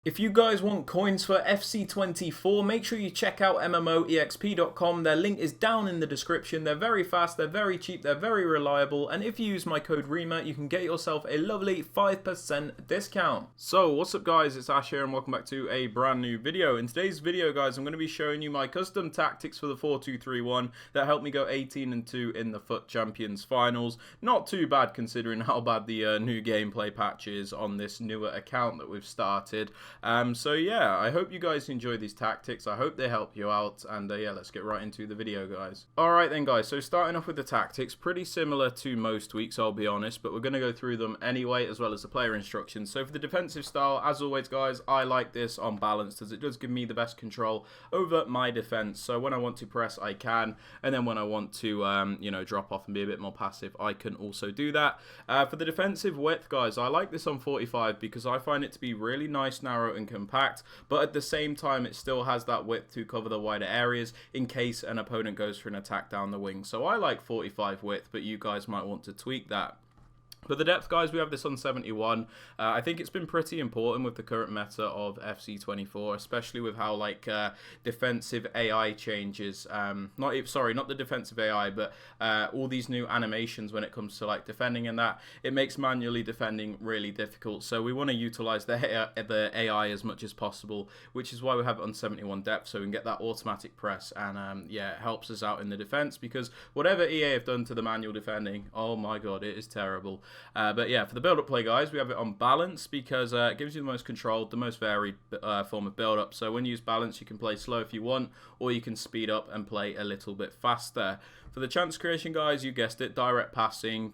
If you guys want coins for FC24, make sure you check out MMOEXP.com. Their link is down in the description. They're very fast, they're very cheap, they're very reliable, and if you use my code Rema, you can get yourself a lovely 5% discount. So, what's up guys, it's Ash here and welcome back to a brand new video. In today's video guys, I'm going to be showing you my custom tactics for the 4-2-3-1 that helped me go 18-2 in the FUT Champions Finals. Not too bad considering how bad the new gameplay patch is on this newer account that we've started. So yeah, I hope you guys enjoy these tactics. I hope they help you out, and yeah, let's get right into the video, guys. Alright then guys, so starting off with the tactics, pretty similar to most weeks, I'll be honest, but we're going to go through them anyway, as well as the player instructions. So for the defensive style, as always guys, I like this on balanced, as it does give me the best control over my defense. So when I want to press, I can, and then when I want to, you know, drop off and be a bit more passive, I can also do that. For the defensive width, guys, I like this on 45 because I find it to be really nice, narrow and compact, but at the same time it still has that width to cover the wider areas in case an opponent goes for an attack down the wing. So I like 45 width, but you guys might want to tweak that. For the depth, guys, we have this on 71. I think it's been pretty important with the current meta of FC24, especially with how, like, defensive AI changes. Not the defensive AI, but all these new animations when it comes to, like, defending and that. It makes manually defending really difficult. So we want to utilize the AI as much as possible, which is why we have it on 71 depth, so we can get that automatic press. And, yeah, it helps us out in the defense, because whatever EA have done to the manual defending, oh my god, it is terrible. But yeah, for the build-up play, guys, we have it on balance because it gives you the most controlled, the most varied form of build-up. So when you use balance, you can play slow if you want, or you can speed up and play a little bit faster. For the chance creation, guys, you guessed it, direct passing.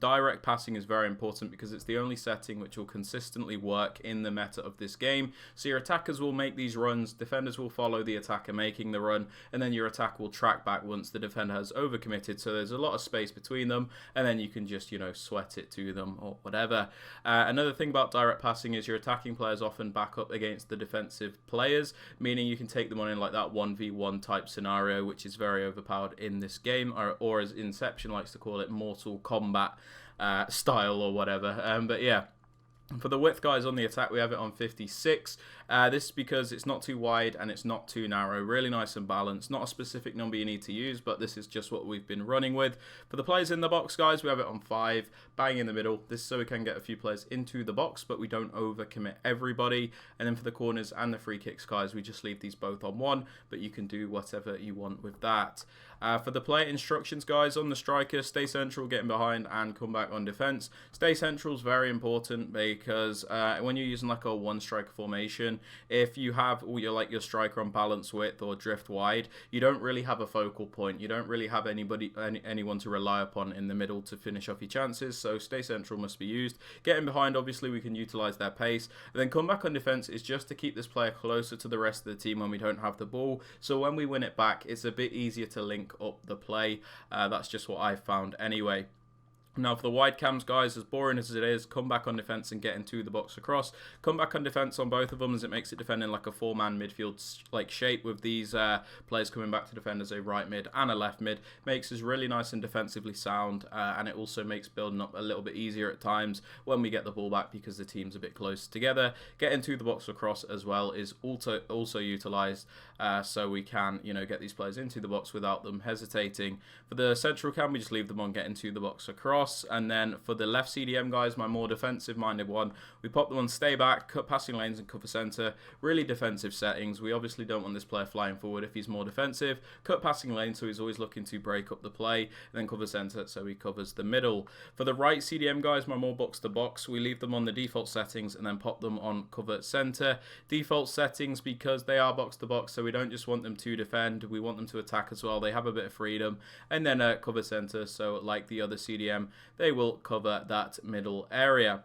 Direct passing is very important because it's the only setting which will consistently work in the meta of this game. So your attackers will make these runs, defenders will follow the attacker making the run, and then your attack will track back once the defender has overcommitted. So there's a lot of space between them, and then you can just, you know, sweat it to them or whatever. Another thing about direct passing is your attacking players often back up against the defensive players, meaning you can take them on in like that 1v1 type scenario, which is very overpowered in this game, or as Inception likes to call it, Mortal Kombat style or whatever. But yeah. For the width, guys, on the attack, we have it on 56. This is because it's not too wide and it's not too narrow. Really nice and balanced. Not a specific number you need to use, but this is just what we've been running with. For the players in the box, guys, we have it on 5. Bang in the middle. This is so we can get a few players into the box, but we don't overcommit everybody. And then for the corners and the free kicks, guys, we just leave these both on 1, but you can do whatever you want with that. For the player instructions, guys, on the striker, stay central, getting behind, and come back on defense. Stay central is very important because when you're using like a one striker formation, if you have all your striker on balance width or drift wide, you don't really have a focal point. You don't really have anyone to rely upon in the middle to finish off your chances. So stay central must be used. Getting behind, obviously, we can utilize their pace. And then come back on defense is just to keep this player closer to the rest of the team when we don't have the ball. So when we win it back, it's a bit easier to link up the play. That's just what I found anyway. Now for the wide cams, guys, as boring as it is, come back on defense and get into the box across. Come back on defense on both of them, as it makes it defending like a 4-man midfield like shape with these players coming back to defend as a right mid and a left mid. Makes us really nice and defensively sound, and it also makes building up a little bit easier at times when we get the ball back because the team's a bit closer together. Get into the box across as well is also utilised, so we can, you know, get these players into the box without them hesitating. For the central cam, we just leave them on, get into the box across. And then for the left CDM, guys, my more defensive minded one, we pop them on stay back, cut passing lanes and cover centre. Really defensive settings. We obviously don't want this player flying forward if he's more defensive. Cut passing lane, so he's always looking to break up the play, and then cover centre, so he covers the middle. For the right CDM, guys, my more box to box, we leave them on the default settings and then pop them on cover centre. Default settings because they are box to box, so we don't just want them to defend, we want them to attack as well. They have a bit of freedom. And then cover centre, so like the other CDM, they will cover that middle area.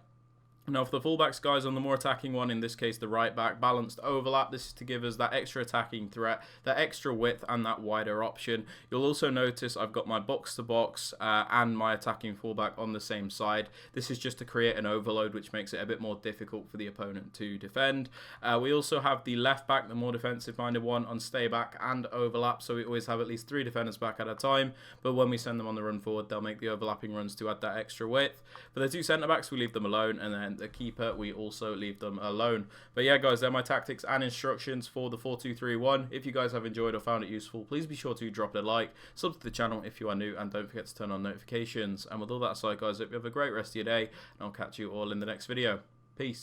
Now for the fullbacks, guys, on the more attacking one, in this case the right back, balanced overlap. This is to give us that extra attacking threat, that extra width and that wider option. You'll also notice I've got my box to box and my attacking fullback on the same side. This is just to create an overload, which makes it a bit more difficult for the opponent to defend. We also have the left back, the more defensive minded one, on stay back and overlap, so we always have at least 3 defenders back at a time, but when we send them on the run forward, they'll make the overlapping runs to add that extra width. For the 2 centre backs, we leave them alone, and then attempt a keeper, we also leave them alone. But yeah, guys, they're my tactics and instructions for the 4-2-3-1. If you guys have enjoyed or found it useful, please be sure to drop it a like, sub to the channel if you are new, and don't forget to turn on notifications. And with all that aside, guys, I hope you have a great rest of your day, and I'll catch you all in the next video. Peace.